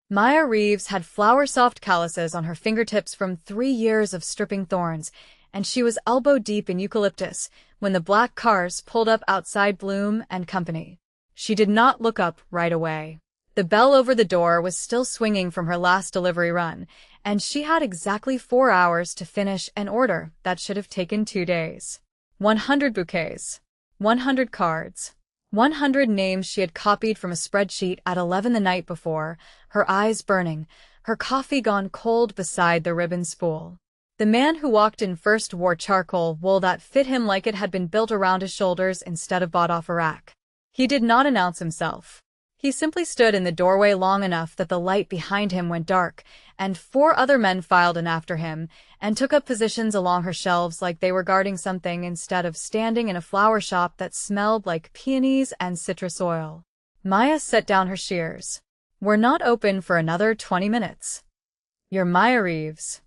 Maya Reeves had flower-soft calluses on her fingertips from 3 years of stripping thorns, and she was elbow-deep in eucalyptus when the black cars pulled up outside Bloom and Company. She did not look up right away. The bell over the door was still swinging from her last delivery run, and she had exactly 4 hours to finish an order that should have taken 2 days. 100 bouquets. 100 cards. 100 names she had copied from a spreadsheet at 11 the night before, her eyes burning, her coffee gone cold beside the ribbon spool. The man who walked in first wore charcoal wool that fit him like it had been built around his shoulders instead of bought off a rack. He did not announce himself. He simply stood in the doorway long enough that the light behind him went dark, and 4 other men filed in after him and took up positions along her shelves like they were guarding something instead of standing in a flower shop that smelled like peonies and citrus oil. Maya set down her shears. "We're not open for another 20 minutes. You're Maya Reeves."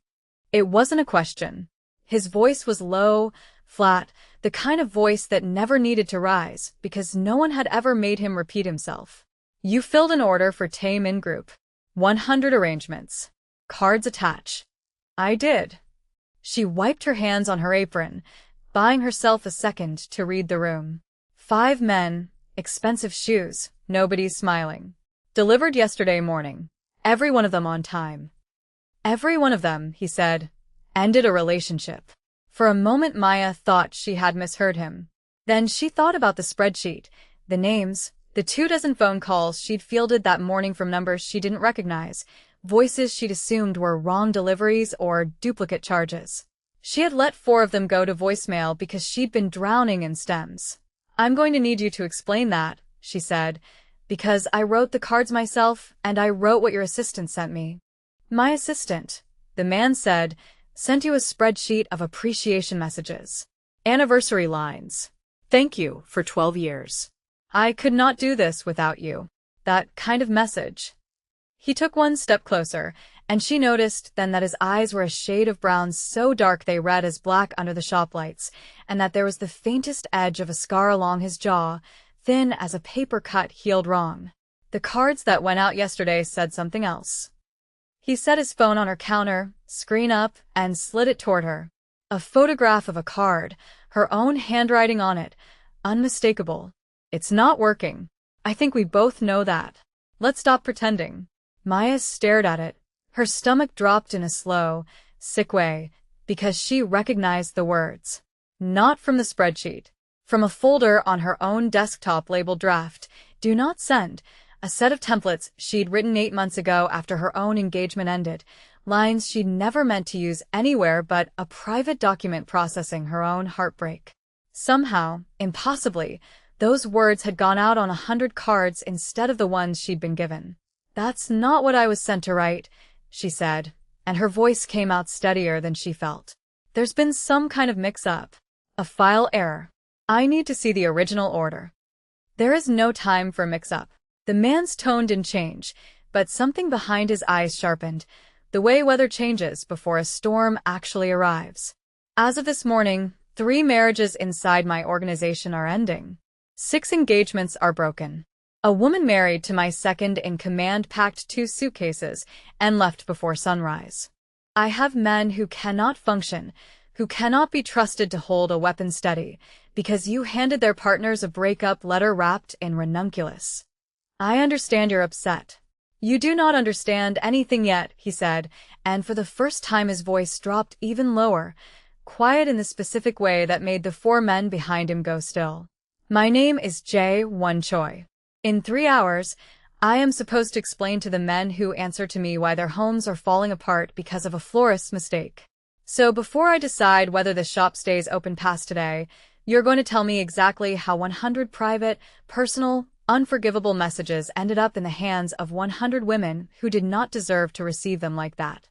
It wasn't a question. His voice was low, flat, the kind of voice that never needed to rise because no one had ever made him repeat himself. "You filled an order for Taemin Group. 100 arrangements. Cards attach." "I did." She wiped her hands on her apron, buying herself a second to read the room. 5 men, expensive shoes, nobody's smiling. Delivered yesterday morning. Every one of them on time. Every one of them, he said, ended a relationship. For a moment Maya thought she had misheard him. Then she thought about the spreadsheet, the names, the 24 phone calls she'd fielded that morning from numbers she didn't recognize, voices she'd assumed were wrong deliveries or duplicate charges. She had let 4 of them go to voicemail because she'd been drowning in stems. "I'm going to need you to explain that," she said, "because I wrote the cards myself and I wrote what your assistant sent me." "My assistant," the man said, "sent you a spreadsheet of appreciation messages. Anniversary lines. Thank you for 12 years. I could not do this without you. That kind of message." He took one step closer, and she noticed then that his eyes were a shade of brown so dark they read as black under the shop lights, and that there was the faintest edge of a scar along his jaw, thin as a paper cut healed wrong. The cards that went out yesterday said something else. He set his phone on her counter, screen up, and slid it toward her. A photograph of a card, her own handwriting on it, unmistakable. "It's not working. I think we both know that. Let's stop pretending." Maya stared at it. Her stomach dropped in a slow, sick way, because she recognized the words. Not from the spreadsheet. From a folder on her own desktop labeled Draft, "Do Not Send," a set of templates she'd written 8 months ago after her own engagement ended, lines she'd never meant to use anywhere but a private document processing her own heartbreak. Somehow, impossibly, those words had gone out on 100 cards instead of the ones she'd been given. "That's not what I was sent to write," she said, and her voice came out steadier than she felt. "There's been some kind of mix-up. A file error. I need to see the original order." "There is no time for mix-up." The man's tone didn't change, but something behind his eyes sharpened, the way weather changes before a storm actually arrives. "As of this morning, 3 marriages inside my organization are ending. 6 engagements are broken. A woman married to my second-in-command packed 2 suitcases and left before sunrise. I have men who cannot function, who cannot be trusted to hold a weapon steady, because you handed their partners a breakup letter wrapped in ranunculus. I understand you're upset. You do not understand anything yet," he said, and for the first time his voice dropped even lower, quiet in the specific way that made the 4 men behind him go still. "My name is Jae-won Choi. In 3 hours, I am supposed to explain to the men who answer to me why their homes are falling apart because of a florist's mistake. So before I decide whether the shop stays open past today, you're going to tell me exactly how 100 private, personal, unforgivable messages ended up in the hands of 100 women who did not deserve to receive them like that."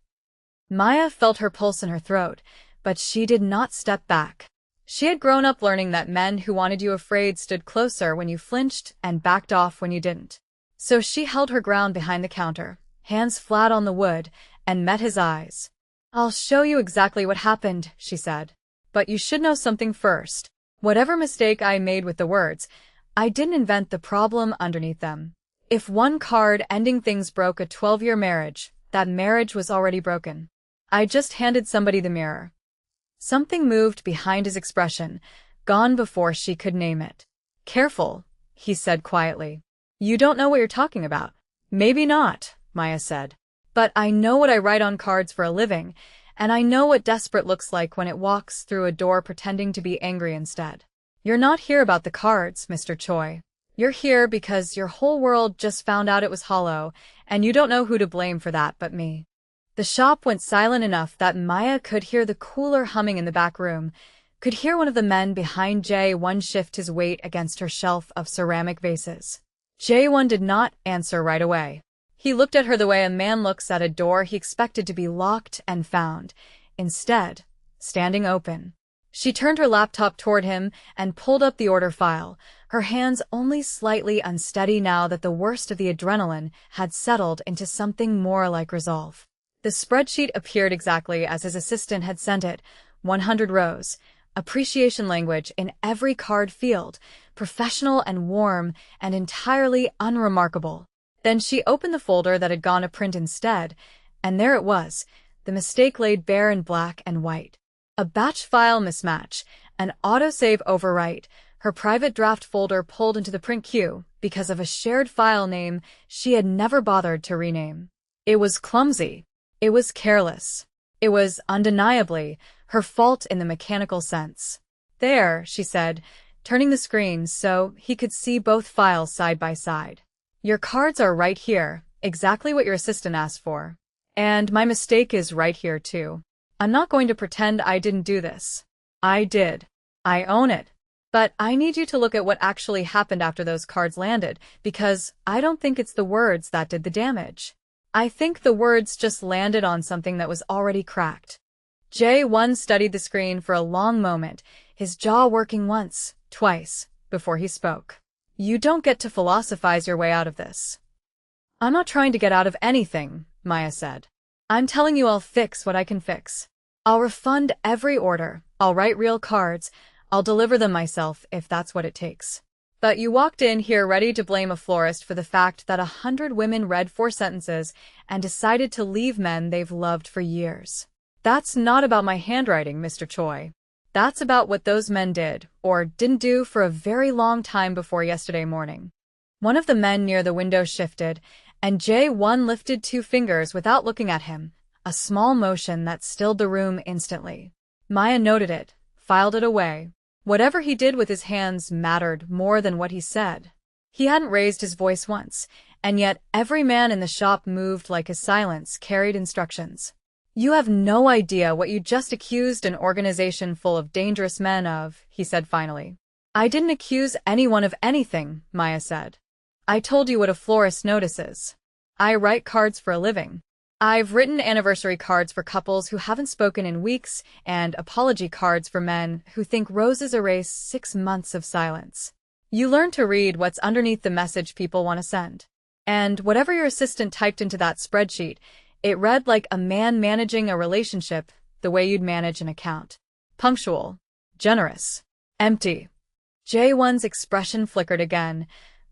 Maya felt her pulse in her throat, but she did not step back. She had grown up learning that men who wanted you afraid stood closer when you flinched and backed off when you didn't. So she held her ground behind the counter, hands flat on the wood, and met his eyes. "I'll show you exactly what happened," she said. "But you should know something first. Whatever mistake I made with the words, I didn't invent the problem underneath them. If one card ending things broke a 12-year marriage, that marriage was already broken. I just handed somebody the mirror. Something moved behind his expression, gone before she could name it. Careful, he said quietly. You don't know what you're talking about. Maybe not, Maya said. But I know what I write on cards for a living, and I know what desperate looks like when it walks through a door pretending to be angry instead. You're not here about the cards, Mr. Choi. You're here because your whole world just found out it was hollow, and you don't know who to blame for that but me. The shop went silent enough that Maya could hear the cooler humming in the back room, could hear one of the men behind Jae-won shift his weight against her shelf of ceramic vases. Jae-won did not answer right away. He looked at her the way a man looks at a door he expected to be locked and found, instead, standing open. She turned her laptop toward him and pulled up the order file, her hands only slightly unsteady now that the worst of the adrenaline had settled into something more like resolve. The spreadsheet appeared exactly as his assistant had sent it, 100 rows, appreciation language in every card field, professional and warm and entirely unremarkable. Then she opened the folder that had gone to print instead, and there it was, the mistake laid bare in black and white. A batch file mismatch, an autosave overwrite, her private draft folder pulled into the print queue because of a shared file name she had never bothered to rename. It was clumsy. It was careless. It was, undeniably, her fault in the mechanical sense. There, she said, turning the screen so he could see both files side by side. Your cards are right here, exactly what your assistant asked for. And my mistake is right here, too. I'm not going to pretend I didn't do this. I did. I own it. But I need you to look at what actually happened after those cards landed, because I don't think it's the words that did the damage. I think the words just landed on something that was already cracked. Jae-won studied the screen for a long moment, his jaw working once, twice, before he spoke. You don't get to philosophize your way out of this. I'm not trying to get out of anything, Maya said. I'm telling you I'll fix what I can fix. I'll refund every order, I'll write real cards, I'll deliver them myself if that's what it takes. But you walked in here ready to blame a florist for the fact that 100 women read 4 sentences and decided to leave men they've loved for years. That's not about my handwriting, Mr. Choi. That's about what those men did, or didn't do for a very long time before yesterday morning. One of the men near the window shifted, and Jae-won lifted 2 fingers without looking at him, a small motion that stilled the room instantly. Maya noted it, filed it away. Whatever he did with his hands mattered more than what he said. He hadn't raised his voice once, and yet every man in the shop moved like his silence carried instructions. You have no idea what you just accused an organization full of dangerous men of, he said finally. I didn't accuse anyone of anything, Maya said. I told you what a florist notices. I write cards for a living. I've written anniversary cards for couples who haven't spoken in weeks and apology cards for men who think roses erase 6 months of silence. You learn to read what's underneath the message people want to send. And whatever your assistant typed into that spreadsheet, it read like a man managing a relationship the way you'd manage an account. Punctual. Generous. Empty. Jae-won's expression flickered again,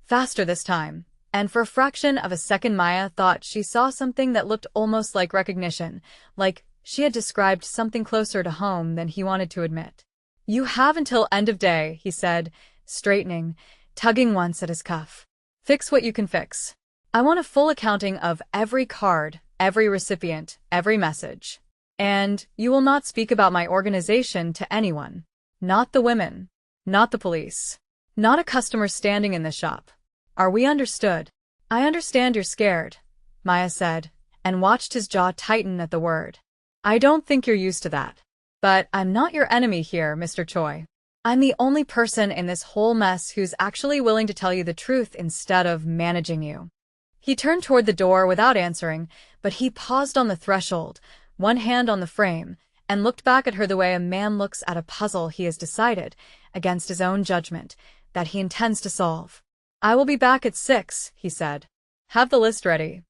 faster this time. And for a fraction of a second Maya thought she saw something that looked almost like recognition, like she had described something closer to home than he wanted to admit. You have until end of day, he said, straightening, tugging once at his cuff. Fix what you can fix. I want a full accounting of every card, every recipient, every message. And you will not speak about my organization to anyone. Not the women. Not the police. Not a customer standing in the shop. Are we understood? I understand you're scared, Maya said, and watched his jaw tighten at the word. I don't think you're used to that. But I'm not your enemy here, Mr. Choi. I'm the only person in this whole mess who's actually willing to tell you the truth instead of managing you. He turned toward the door without answering, but he paused on the threshold, one hand on the frame, and looked back at her the way a man looks at a puzzle he has decided, against his own judgment, that he intends to solve. I will be back at 6, he said. Have the list ready.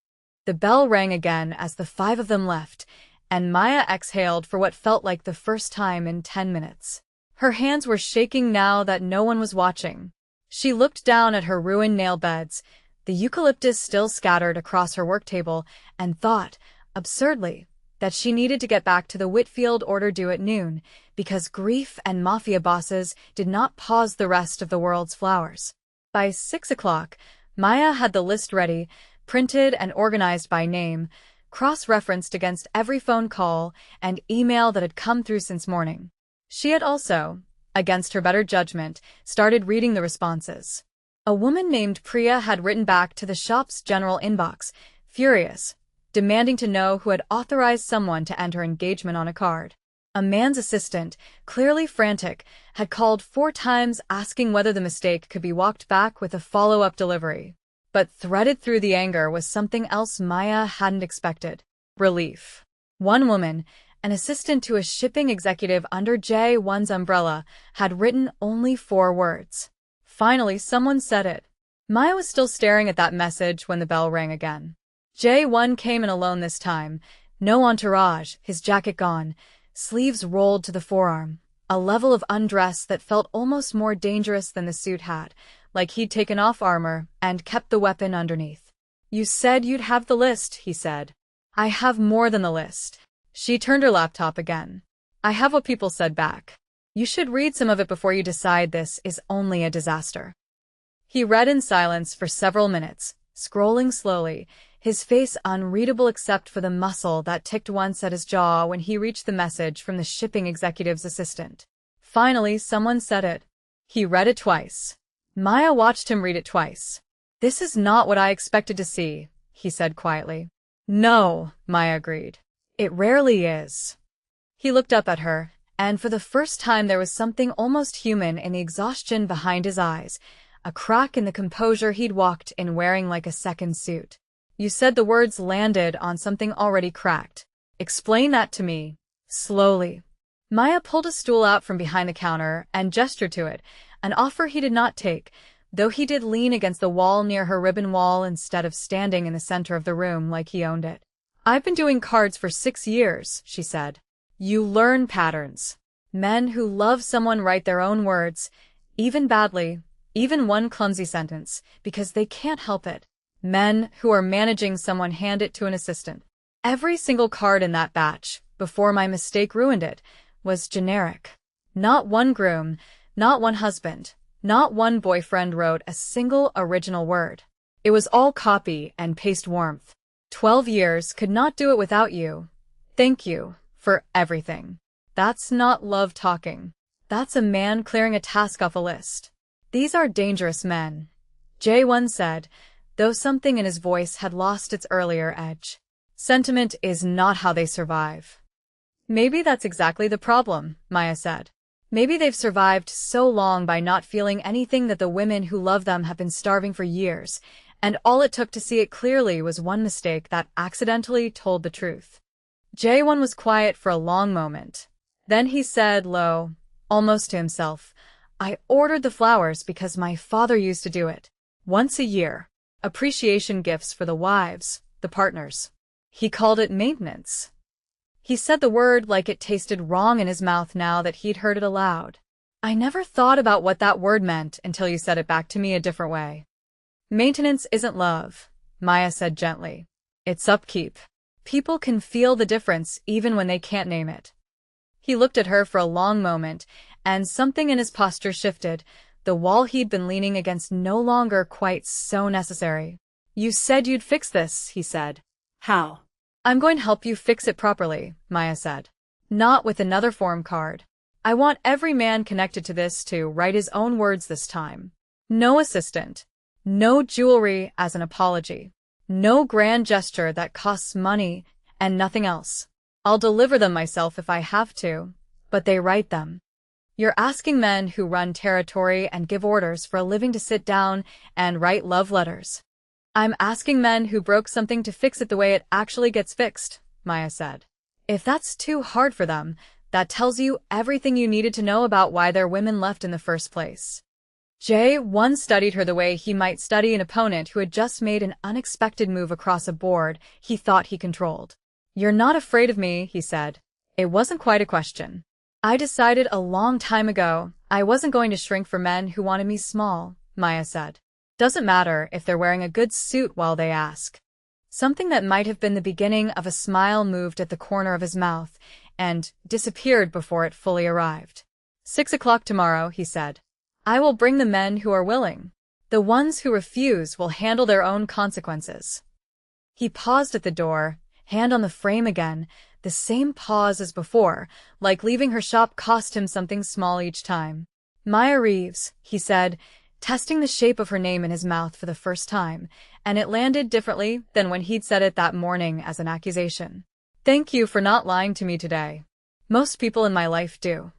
The bell rang again as the 5 of them left, and Maya exhaled for what felt like the first time in 10 minutes. Her hands were shaking now that no one was watching. She looked down at her ruined nail beds, the eucalyptus still scattered across her work table, and thought, absurdly, that she needed to get back to the Whitfield order due at noon, because grief and Mafia bosses did not pause the rest of the world's flowers. By 6 o'clock, Maya had the list ready, printed and organized by name, cross-referenced against every phone call and email that had come through since morning. She had also, against her better judgment, started reading the responses. A woman named Priya had written back to the shop's general inbox, furious, demanding to know who had authorized someone to enter engagement on a card. A man's assistant, clearly frantic, had called 4 times asking whether the mistake could be walked back with a follow-up delivery. But threaded through the anger was something else Maya hadn't expected. Relief. One woman, an assistant to a shipping executive under J1's umbrella, had written only 4 words. Finally, someone said it. Maya was still staring at that message when the bell rang again. J1 came in alone this time, no entourage, his jacket gone, sleeves rolled to the forearm, a level of undress that felt almost more dangerous than the suit had, like he'd taken off armor and kept the weapon underneath. "You said you'd have the list," he said. "I have more than the list." She turned her laptop again. "I have what people said back. You should read some of it before you decide this is only a disaster." He read in silence for several minutes, scrolling slowly, his face unreadable except for the muscle that ticked once at his jaw when he reached the message from the shipping executive's assistant. Finally, someone said it. He read it twice. Maya watched him read it twice. "This is not what I expected to see," he said quietly. "No," Maya agreed. "It rarely is." He looked up at her, and for the first time there was something almost human in the exhaustion behind his eyes, a crack in the composure he'd walked in wearing like a second suit. "You said the words landed on something already cracked. Explain that to me." Slowly. Maya pulled a stool out from behind the counter and gestured to it, an offer he did not take, though he did lean against the wall near her ribbon wall instead of standing in the center of the room like he owned it. "I've been doing cards for 6 years, she said. "You learn patterns. Men who love someone write their own words, even badly, even one clumsy sentence, because they can't help it. Men who are managing someone hand it to an assistant. Every single card in that batch, before my mistake ruined it, was generic. Not one groom, not one husband, not one boyfriend wrote a single original word. It was all copy and paste warmth. 12 years could not do it without you. Thank you for everything." That's not love talking. That's a man clearing a task off a list. "These are dangerous men," J1 said, though something in his voice had lost its earlier edge. "Sentiment is not how they survive." "Maybe that's exactly the problem," Maya said. "Maybe they've survived so long by not feeling anything that the women who love them have been starving for years, and all it took to see it clearly was one mistake that accidentally told the truth." J1 was quiet for a long moment. Then he said low, almost to himself, "I ordered the flowers because my father used to do it. Once a year. Appreciation gifts for the wives, the partners. He called it maintenance." He said the word like it tasted wrong in his mouth now that he'd heard it aloud. "I never thought about what that word meant until you said it back to me a different way." "Maintenance isn't love," Maya said gently. "It's upkeep. People can feel the difference even when they can't name it." He looked at her for a long moment, and something in his posture shifted, the wall he'd been leaning against no longer quite so necessary. "You said you'd fix this," he said. "How?" "I'm going to help you fix it properly," Maya said. "Not with another form card. I want every man connected to this to write his own words this time. No assistant. No jewelry as an apology. No grand gesture that costs money, and nothing else. I'll deliver them myself if I have to, but they write them. You're asking men who run territory and give orders for a living to sit down and write love letters." "I'm asking men who broke something to fix it the way it actually gets fixed," Maya said. "If that's too hard for them, that tells you everything you needed to know about why their women left in the first place." J1 studied her the way he might study an opponent who had just made an unexpected move across a board he thought he controlled. "You're not afraid of me," he said. "It wasn't quite a question. I decided a long time ago I wasn't going to shrink for men who wanted me small," Maya said. Doesn't matter if they're wearing a good suit while they ask. Something that might have been the beginning of a smile moved at the corner of his mouth and disappeared before it fully arrived. 6 o'clock tomorrow, he said. I will bring the men who are willing. The ones who refuse will handle their own consequences. He paused at the door, hand on the frame again, the same pause as before, like leaving her shop cost him something small each time. Maya Reeves, he said, testing the shape of her name in his mouth for the first time, and it landed differently than when he'd said it that morning as an accusation. Thank you for not lying to me today. Most people in my life do.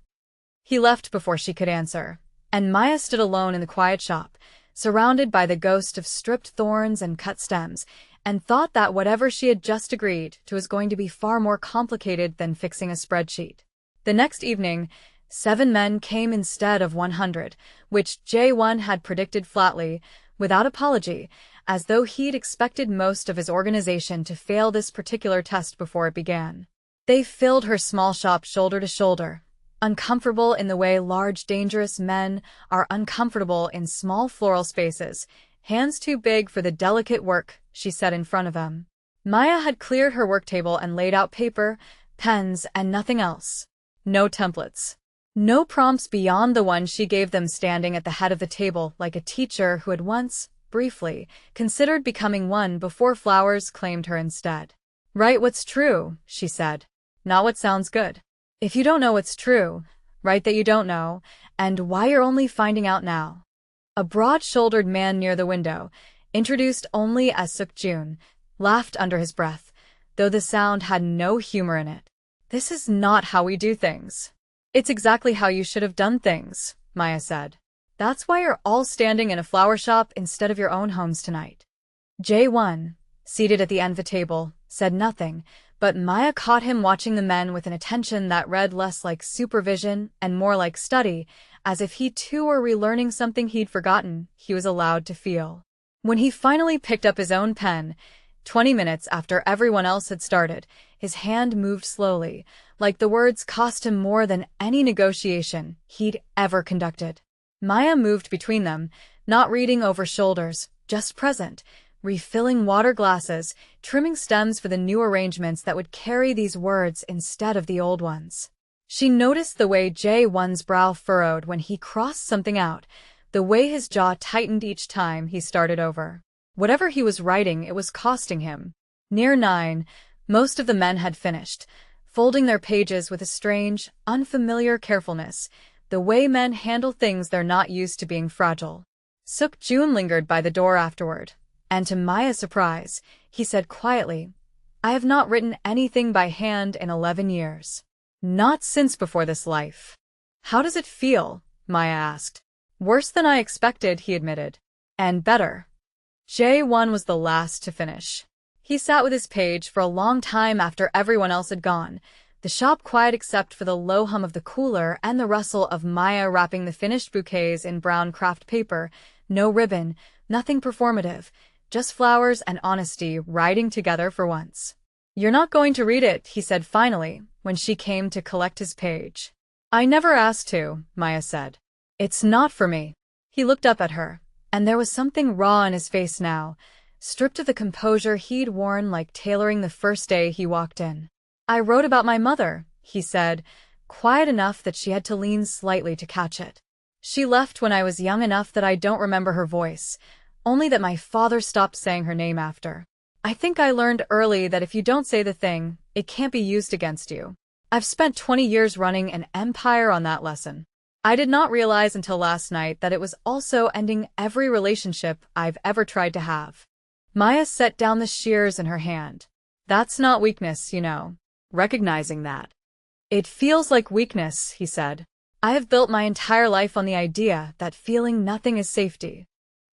He left before she could answer, and Maya stood alone in the quiet shop, surrounded by the ghost of stripped thorns and cut stems, and thought that whatever she had just agreed to was going to be far more complicated than fixing a spreadsheet. The next evening, 7 men came instead of 100, which J1 had predicted flatly, without apology, as though he'd expected most of his organization to fail this particular test before it began. They filled her small shop shoulder to shoulder, uncomfortable in the way large, dangerous men are uncomfortable in small floral spaces, hands too big for the delicate work she set in front of them. Maya had cleared her work table and laid out paper, pens, and nothing else. No templates. No prompts beyond the one she gave them standing at the head of the table like a teacher who had once, briefly, considered becoming one before flowers claimed her instead. Write what's true, she said, not what sounds good. If you don't know what's true, write that you don't know, and why you're only finding out now. A broad-shouldered man near the window, introduced only as Suk-jun, laughed under his breath, though the sound had no humor in it. This is not how we do things. It's exactly how you should have done things, Maya said. That's why you're all standing in a flower shop instead of your own homes tonight. J1, seated at the end of the table, said nothing, but Maya caught him watching the men with an attention that read less like supervision and more like study, as if he too were relearning something he'd forgotten he was allowed to feel. When he finally picked up his own pen, 20 minutes after everyone else had started, his hand moved slowly, like the words cost him more than any negotiation he'd ever conducted. Maya moved between them, not reading over shoulders, just present, refilling water glasses, trimming stems for the new arrangements that would carry these words instead of the old ones. She noticed the way J1's brow furrowed when he crossed something out, the way his jaw tightened each time he started over. Whatever he was writing, it was costing him. Near 9, most of the men had finished, folding their pages with a strange, unfamiliar carefulness, the way men handle things they're not used to being fragile. Suk-jun lingered by the door afterward, and to Maya's surprise, he said quietly, I have not written anything by hand in 11 years. Not since before this life. How does it feel? Maya asked. Worse than I expected, he admitted. And better. J1 was the last to finish. He sat with his page for a long time after everyone else had gone, the shop quiet except for the low hum of the cooler and the rustle of Maya wrapping the finished bouquets in brown craft paper, no ribbon, nothing performative, just flowers and honesty riding together for once. You're not going to read it, he said finally, when she came to collect his page. I never asked to, Maya said. It's not for me. He looked up at her, and there was something raw in his face now, stripped of the composure he'd worn like tailoring the first day he walked in. I wrote about my mother, he said, quiet enough that she had to lean slightly to catch it. She left when I was young enough that I don't remember her voice, only that my father stopped saying her name after. I think I learned early that if you don't say the thing, it can't be used against you. I've spent 20 years running an empire on that lesson. I did not realize until last night that it was also ending every relationship I've ever tried to have. Maya set down the shears in her hand. That's not weakness, you know. Recognizing that. It feels like weakness, he said. I have built my entire life on the idea that feeling nothing is safety.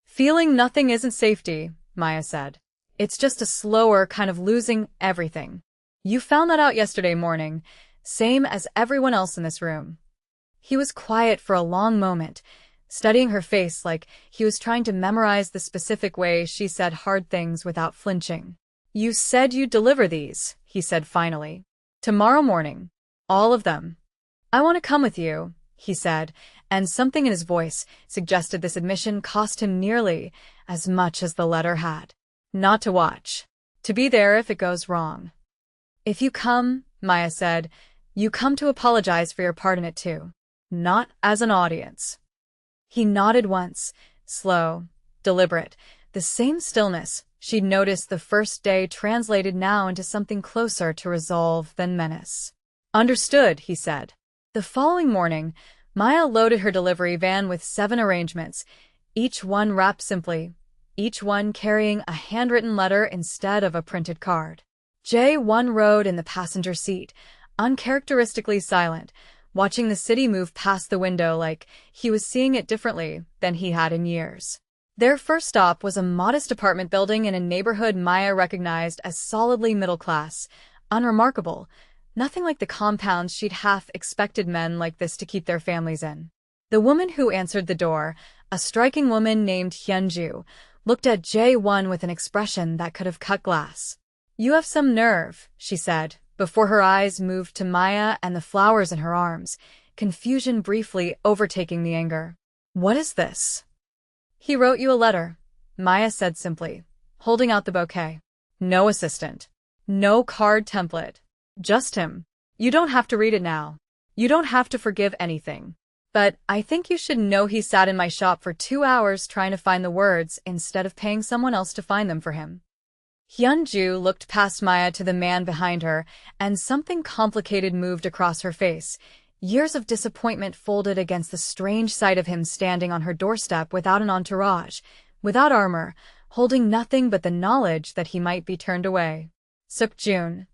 Feeling nothing isn't safety, Maya said. It's just a slower kind of losing everything. You found that out yesterday morning, same as everyone else in this room. He was quiet for a long moment, studying her face like he was trying to memorize the specific way she said hard things without flinching. You said you'd deliver these, he said finally. Tomorrow morning. All of them. I want to come with you, he said, and something in his voice suggested this admission cost him nearly as much as the letter had. Not to watch. To be there if it goes wrong. If you come, Maya said, you come to apologize for your part in it too. Not as an audience. He nodded once, slow, deliberate, the same stillness she'd noticed the first day translated now into something closer to resolve than menace. Understood, he said. The following morning, Maya loaded her delivery van with 7 arrangements, each one wrapped simply, each one carrying a handwritten letter instead of a printed card. J1 rode in the passenger seat, uncharacteristically silent, watching the city move past the window like he was seeing it differently than he had in years. Their first stop was a modest apartment building in a neighborhood Maya recognized as solidly middle class, unremarkable, nothing like the compounds she'd half expected men like this to keep their families in. The woman who answered the door, a striking woman named Hyunju, looked at J1 with an expression that could have cut glass. You have some nerve, she said, before her eyes moved to Maya and the flowers in her arms, confusion briefly overtaking the anger. What is this? He wrote you a letter, Maya said simply, holding out the bouquet. No assistant. No card template. Just him. You don't have to read it now. You don't have to forgive anything. But I think you should know he sat in my shop for 2 hours trying to find the words instead of paying someone else to find them for him. Hyunju looked past Maya to the man behind her, and something complicated moved across her face. Years of disappointment folded against the strange sight of him standing on her doorstep without an entourage, without armor, holding nothing but the knowledge that he might be turned away. Suk-jun.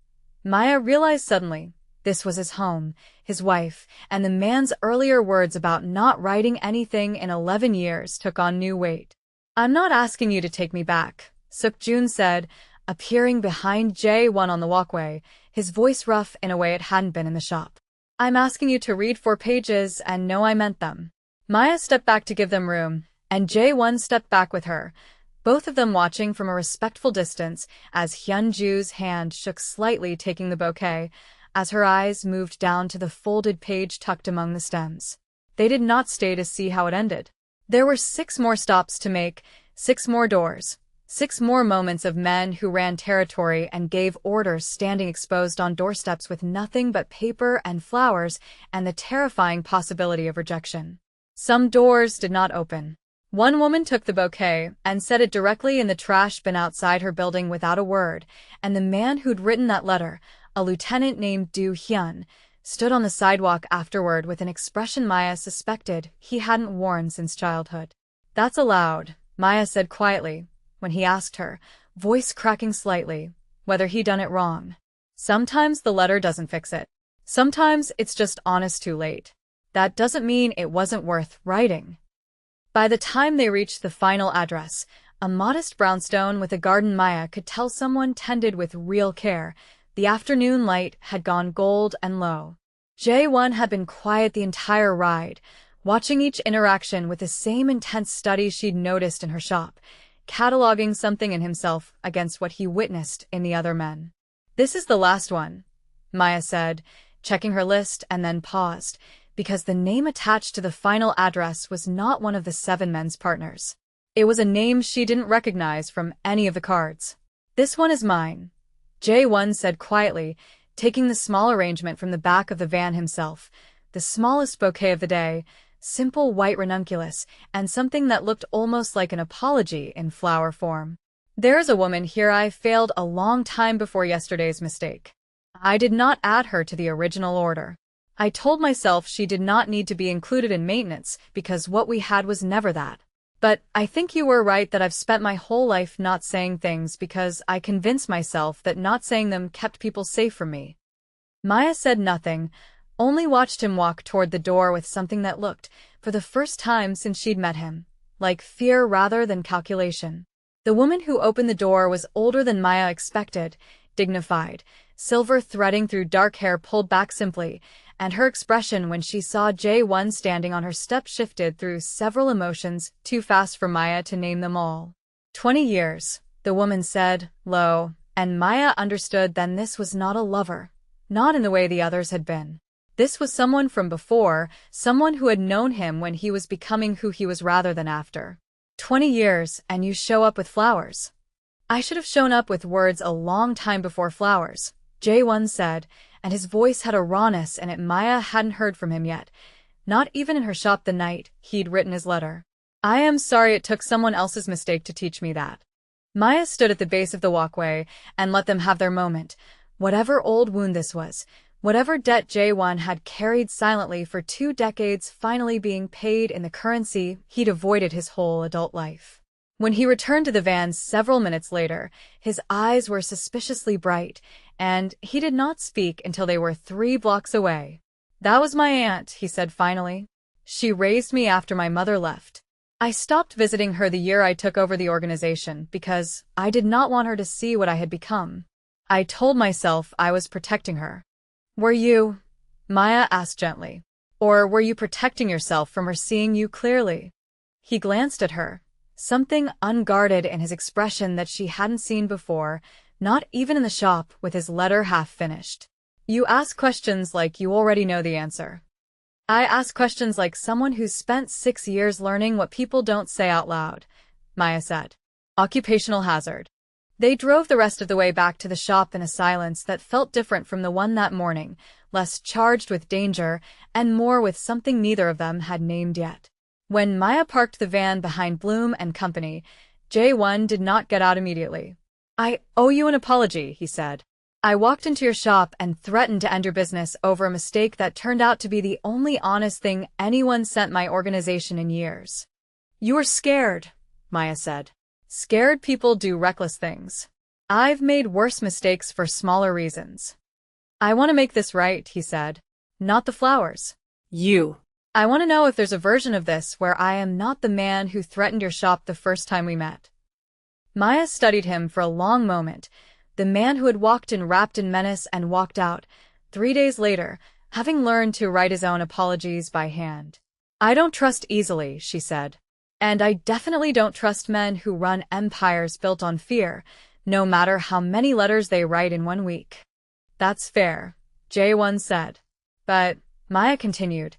Maya realized suddenly, this was his home, his wife, and the man's earlier words about not writing anything in 11 years took on new weight. I'm not asking you to take me back, Suk-jun said, appearing behind J1 on the walkway, his voice rough in a way it hadn't been in the shop. I'm asking you to read 4 pages and know I meant them. Maya stepped back to give them room, and J1 stepped back with her, both of them watching from a respectful distance as Hyunju's hand shook slightly taking the bouquet, as her eyes moved down to the folded page tucked among the stems. They did not stay to see how it ended. There were 6 more stops to make, 6 more doors, 6 more moments of men who ran territory and gave orders standing exposed on doorsteps with nothing but paper and flowers and the terrifying possibility of rejection. Some doors did not open. One woman took the bouquet and set it directly in the trash bin outside her building without a word, and the man who'd written that letter, a lieutenant named Do Hyun, stood on the sidewalk afterward with an expression Maya suspected he hadn't worn since childhood. That's allowed, Maya said quietly, when he asked her, voice cracking slightly, whether he'd done it wrong. Sometimes the letter doesn't fix it. Sometimes it's just honest too late. That doesn't mean it wasn't worth writing. By the time they reached the final address, a modest brownstone with a garden Maya could tell someone tended with real care, the afternoon light had gone gold and low. J1 had been quiet the entire ride, watching each interaction with the same intense study she'd noticed in her shop, cataloging something in himself against what he witnessed in the other men. This is the last one, Maya said, checking her list and then paused, because the name attached to the final address was not one of the 7 men's partners. It was a name she didn't recognize from any of the cards. This one is mine, J1 said quietly, taking the small arrangement from the back of the van himself, the smallest bouquet of the day, simple white ranunculus, and something that looked almost like an apology in flower form. There's a woman here I failed a long time before yesterday's mistake. I did not add her to the original order. I told myself she did not need to be included in maintenance because what we had was never that. But I think you were right that I've spent my whole life not saying things because I convinced myself that not saying them kept people safe from me. Maya said nothing, only watched him walk toward the door with something that looked, for the first time since she'd met him, like fear rather than calculation. The woman who opened the door was older than Maya expected, dignified, silver threading through dark hair pulled back simply, and her expression when she saw J1 standing on her step shifted through several emotions, too fast for Maya to name them all. 20 years, the woman said, low, and Maya understood then this was not a lover, not in the way the others had been. This was someone from before, someone who had known him when he was becoming who he was rather than after. 20 years, and you show up with flowers. I should have shown up with words a long time before flowers, Jae-won said, and his voice had a rawness in it Maya hadn't heard from him yet, not even in her shop the night he'd written his letter. I am sorry it took someone else's mistake to teach me that. Maya stood at the base of the walkway and let them have their moment. Whatever old wound this was, whatever debt Jae-won had carried silently for 2 decades finally being paid in the currency he'd avoided his whole adult life. When he returned to the van several minutes later, his eyes were suspiciously bright, and he did not speak until they were 3 blocks away. That was my aunt, he said finally. She raised me after my mother left. I stopped visiting her the year I took over the organization because I did not want her to see what I had become. I told myself I was protecting her. Were you? Maya asked gently. Or were you protecting yourself from her seeing you clearly? He glanced at her, something unguarded in his expression that she hadn't seen before, not even in the shop with his letter half finished. You ask questions like you already know the answer. I ask questions like someone who's spent 6 years learning what people don't say out loud, Maya said. Occupational hazard. They drove the rest of the way back to the shop in a silence that felt different from the one that morning, less charged with danger and more with something neither of them had named yet. When Maya parked the van behind Bloom and Company, Jae-won did not get out immediately. I owe you an apology, he said. I walked into your shop and threatened to end your business over a mistake that turned out to be the only honest thing anyone sent my organization in years. You were scared, Maya said. Scared people do reckless things. I've made worse mistakes for smaller reasons. I want to make this right, he said. Not the flowers. You. I want to know if there's a version of this where I am not the man who threatened your shop the first time we met. Maya studied him for a long moment, the man who had walked in wrapped in menace and walked out, 3 days later, having learned to write his own apologies by hand. I don't trust easily, she said. And I definitely don't trust men who run empires built on fear, no matter how many letters they write in 1 week. That's fair, Jae-won said. But, Maya continued,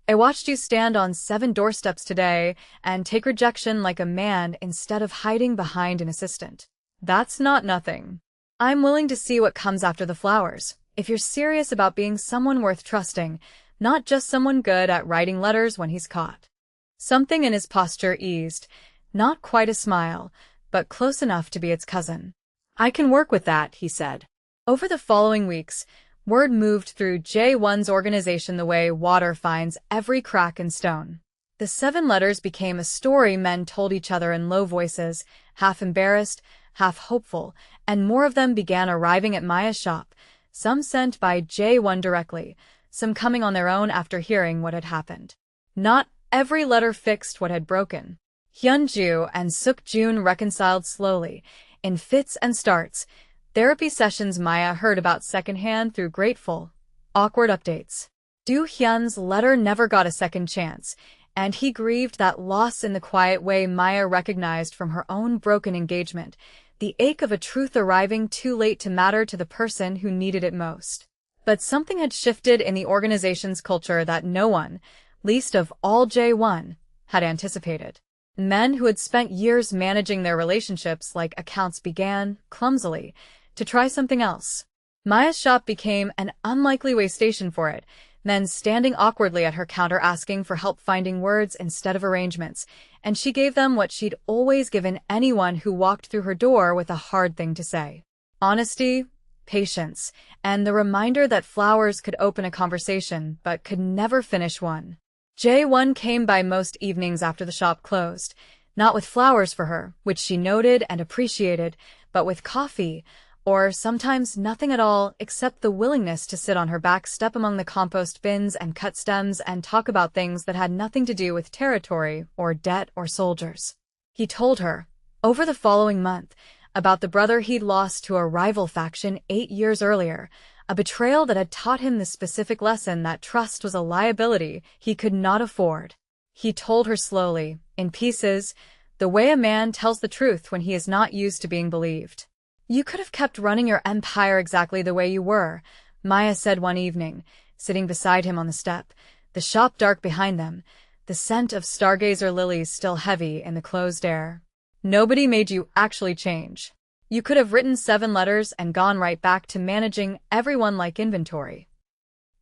I watched you stand on 7 doorsteps today and take rejection like a man instead of hiding behind an assistant. That's not nothing. I'm willing to see what comes after the flowers, if you're serious about being someone worth trusting, not just someone good at writing letters when he's caught. Something in his posture eased, not quite a smile, but close enough to be its cousin. I can work with that, he said. Over the following weeks, word moved through Jae-won's organization the way water finds every crack and stone. The 7 letters became a story men told each other in low voices, half embarrassed, half hopeful, and more of them began arriving at Maya's shop, some sent by Jae-won directly, some coming on their own after hearing what had happened. Not every letter fixed what had broken. Hyun-ju and Suk-jun reconciled slowly, in fits and starts, therapy sessions Maya heard about secondhand through grateful, awkward updates. Do-hyun's letter never got a second chance, and he grieved that loss in the quiet way Maya recognized from her own broken engagement, the ache of a truth arriving too late to matter to the person who needed it most. But something had shifted in the organization's culture that no one, least of all Jae-won, had anticipated. Men who had spent years managing their relationships like accounts began, clumsily, to try something else. Maya's shop became an unlikely way station for it, men standing awkwardly at her counter asking for help finding words instead of arrangements, and she gave them what she'd always given anyone who walked through her door with a hard thing to say. Honesty, patience, and the reminder that flowers could open a conversation but could never finish one. Jae-won came by most evenings after the shop closed, not with flowers for her, which she noted and appreciated, but with coffee, or sometimes nothing at all except the willingness to sit on her back step among the compost bins and cut stems and talk about things that had nothing to do with territory or debt or soldiers. He told her, over the following month, about the brother he'd lost to a rival faction 8 years earlier, a betrayal that had taught him the specific lesson that trust was a liability he could not afford. He told her slowly, in pieces, the way a man tells the truth when he is not used to being believed. You could have kept running your empire exactly the way you were, Maya said one evening, sitting beside him on the step, the shop dark behind them, the scent of stargazer lilies still heavy in the closed air. Nobody made you actually change. You could have written 7 letters and gone right back to managing everyone like inventory.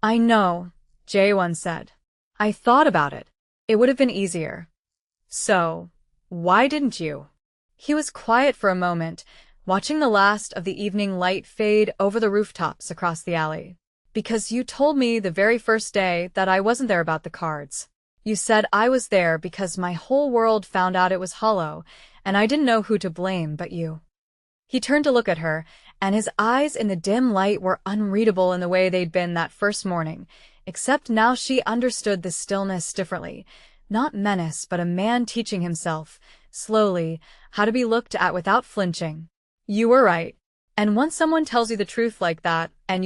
I know, Jae-won said. I thought about it. It would have been easier. So, why didn't you? He was quiet for a moment, watching the last of the evening light fade over the rooftops across the alley. Because you told me the very first day that I wasn't there about the cards. You said I was there because my whole world found out it was hollow, and I didn't know who to blame but you. He turned to look at her, and his eyes in the dim light were unreadable in the way they'd been that first morning, except now she understood the stillness differently. Not menace, but a man teaching himself, slowly, how to be looked at without flinching. You were right. And once someone tells you the truth like that, and